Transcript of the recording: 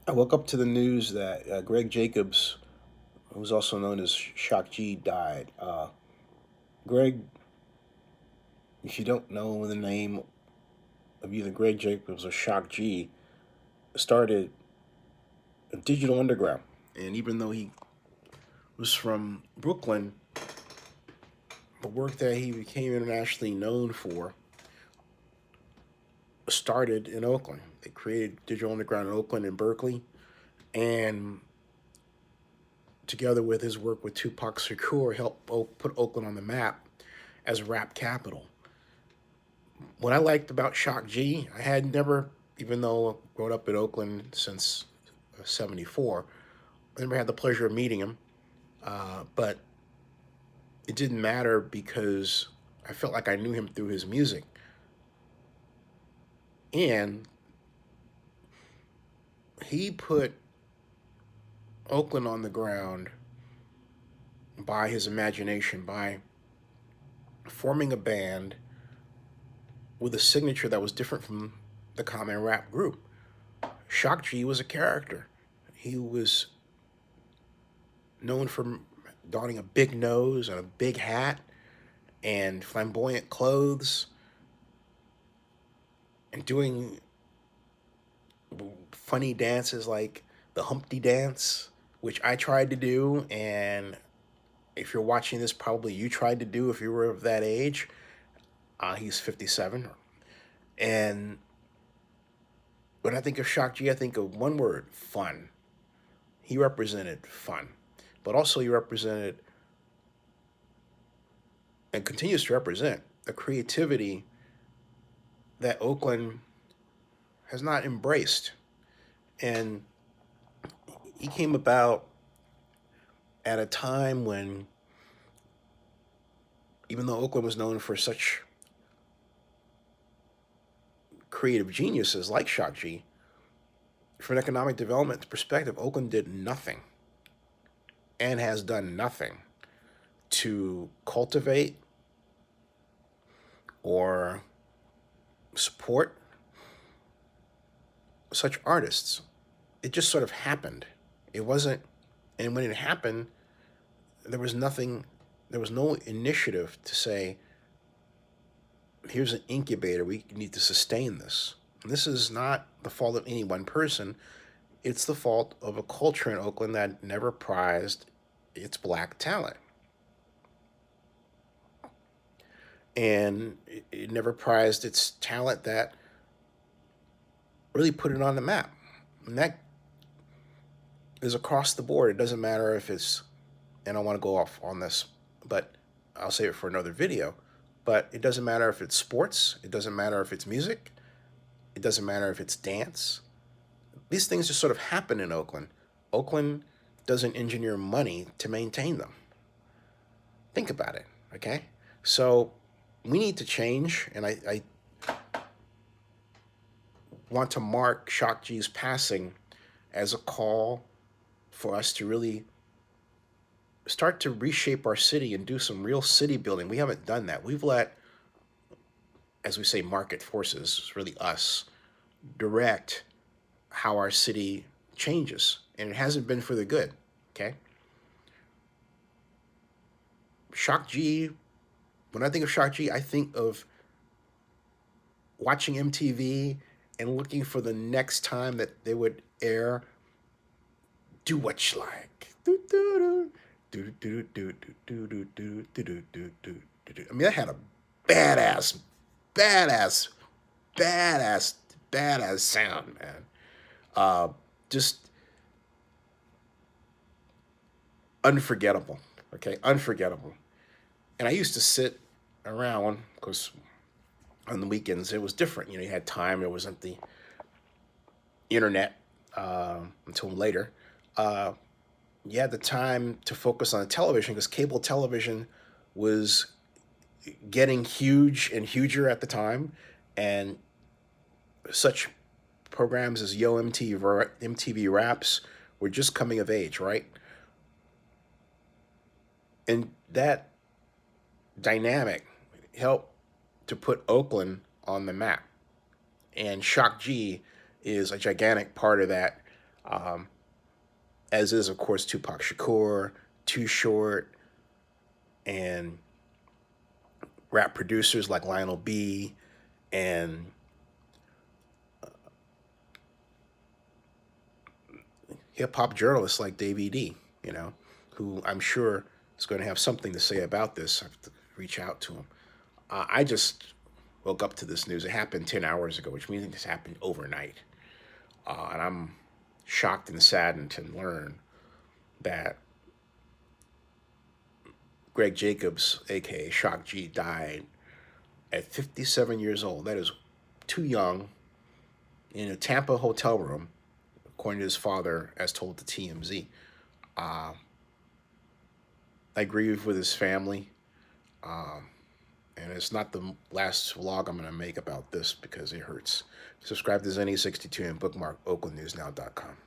I woke up to the news that Greg Jacobs, who's also known as Shock G, died. Greg, if you don't know the name of either Greg Jacobs or Shock G, started Digital Underground. And even though he was from Brooklyn, the work that he became internationally known for started in Oakland. They created Digital Underground in Oakland and Berkeley, and together with his work with Tupac Shakur, helped put Oakland on the map as rap capital. What I liked about Shock G, I had never, even though I grown up in Oakland since '74, I never had the pleasure of meeting him. But it didn't matter because I felt like I knew him through his music. And he put Oakland on the ground by his imagination, by forming a band with a signature that was different from the common rap group. Shock G was a character. He was known for donning a big nose and a big hat and flamboyant clothes and doing funny dances like the Humpty Dance, which I tried to do. And if you're watching this, probably you tried to do if you were of that age. He's 57. And when I think of Shock G, I think of one word: fun. He represented fun, but also he represented and continues to represent the creativity that Oakland has not embraced. And he came about at a time when, even though Oakland was known for such creative geniuses like Shock G, from an economic development perspective, Oakland did nothing and has done nothing to cultivate or support such artists. It just sort of happened. It wasn't, and when it happened, there was nothing, there was no initiative to say, here's an incubator, we need to sustain this. And this is not the fault of any one person. It's the fault of a culture in Oakland that never prized its black talent. And it never prized its talent that really put it on the map. And that is across the board. It doesn't matter if it's, and I want to go off on this, but I'll save it for another video. But it doesn't matter if it's sports, it doesn't matter if it's music, it doesn't matter if it's dance. These things just sort of happen in Oakland. Oakland doesn't engineer money to maintain them. Think about it, okay? So we need to change, and I want to mark Shock G's passing as a call for us to really start to reshape our city and do some real city building. We haven't done that. We've let, as we say, market forces, really us, direct how our city changes. And it hasn't been for the good, okay? Shock G, when I think of Shock G, I think of watching MTV and looking for the next time that they would air Do What You Like. I mean, that had a badass, badass, badass, badass sound, man. Just unforgettable. Okay, unforgettable. And I used to sit around because on the weekends it was different. You know, you had time. There wasn't the internet until later. You had the time to focus on television because cable television was getting huge and huger at the time, and such programs as Yo MTV Raps were just coming of age, right? And that dynamic helped to put Oakland on the map. And Shock G is a gigantic part of that As is, of course, Tupac Shakur, Too Short, and rap producers like Lionel B, and hip hop journalists like Davey D, you know, who I'm sure is going to have something to say about this. I have to reach out to him. I just woke up to this news. It happened 10 hours ago, which means it just happened overnight. And I'm shocked and saddened to learn that Greg Jacobs, aka Shock G, died at 57 years old. That is too young, in a Tampa hotel room, according to his father, as told to TMZ. Uh, I grieve with his family, and it's not the last vlog I'm going to make about this because it hurts. Subscribe to Zenny62 and bookmark oaklandnewsnow.com.